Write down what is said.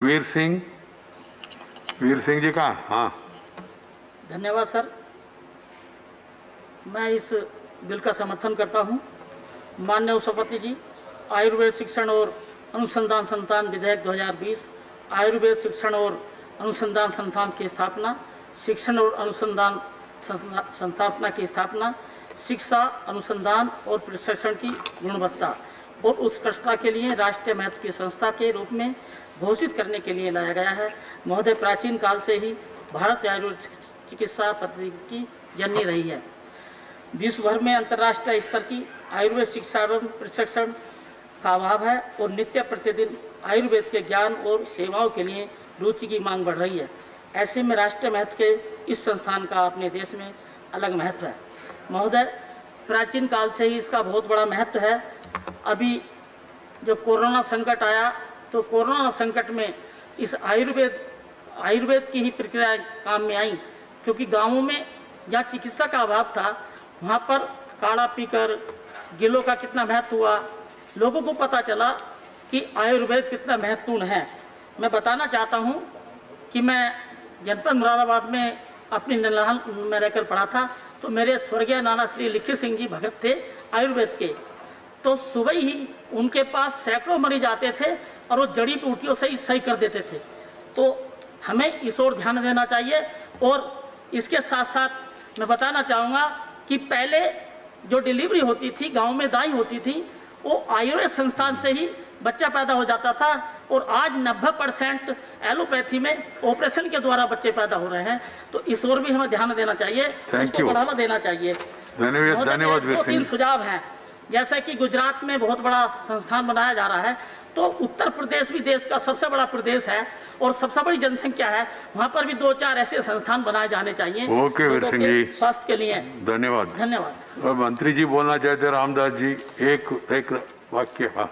वीर सिंह जी का। हाँ, धन्यवाद सर। मैं इस बिल का समर्थन करता हूं। माननीय उपसभापति जी, आयुर्वेद शिक्षण और अनुसंधान संस्थान विधेयक 2020 आयुर्वेद शिक्षण और अनुसंधान संस्थान की स्थापना, शिक्षण और अनुसंधान संस्थापना की स्थापना, शिक्षा, अनुसंधान और प्रशिक्षण की गुणवत्ता और उत्कृष्टता के लिए राष्ट्रीय महत्व की संस्था के रूप में घोषित करने के लिए लाया गया है। महोदय, प्राचीन काल से ही भारत आयुर्वेद चिकित्सा पद्धति की जननी रही है। विश्व भर में अंतर्राष्ट्रीय स्तर की आयुर्वेद शिक्षा एवं प्रशिक्षण का अभाव है और नित्य प्रतिदिन आयुर्वेद के ज्ञान और सेवाओं के लिए रुचि की मांग बढ़ रही है। ऐसे में राष्ट्रीय महत्व के इस संस्थान का अपने देश में अलग महत्व है। महोदय, प्राचीन काल से ही इसका बहुत बड़ा महत्व है। अभी जब कोरोना संकट आया तो कोरोना संकट में इस आयुर्वेद की ही प्रक्रियाएं काम में आई, क्योंकि गांवों में जहाँ चिकित्सा का अभाव था वहाँ पर काढ़ा पीकर गिलों का कितना महत्व हुआ, लोगों को पता चला कि आयुर्वेद कितना महत्वपूर्ण है। मैं बताना चाहता हूँ कि मैं जनपद मुरादाबाद में अपनी ननिहाल में रहकर पढ़ा था, तो मेरे स्वर्गीय नाना श्री लिखित सिंह जी भगत थे आयुर्वेद के। तो सुबह ही उनके पास सैकड़ों मरीज आते थे और वो जड़ी बूटियों से ही सही कर देते थे। तो हमें इस ओर ध्यान देना चाहिए। और इसके साथ साथ मैं बताना चाहूँगा कि पहले जो डिलीवरी होती थी, गांव में दाई होती थी, वो आयुर्वेद संस्थान से ही बच्चा पैदा हो जाता था। और आज 90% एलोपैथी में ऑपरेशन के द्वारा बच्चे पैदा हो रहे हैं। तो इस ओर भी हमें ध्यान देना चाहिए, उसको बढ़ावा देना चाहिए। धन्यवाद। दो तीन सुझाव हैं, जैसे कि गुजरात में बहुत बड़ा संस्थान बनाया जा रहा है, तो उत्तर प्रदेश भी देश का सबसे बड़ा प्रदेश है और सबसे बड़ी जनसंख्या है, वहाँ पर भी 2-4 ऐसे संस्थान बनाए जाने चाहिए। ओके वीर सिंह जी, स्वास्थ्य के लिए धन्यवाद। धन्यवाद। मंत्री जी बोलना चाहते रामदास जी, एक वाक्य। हाँ,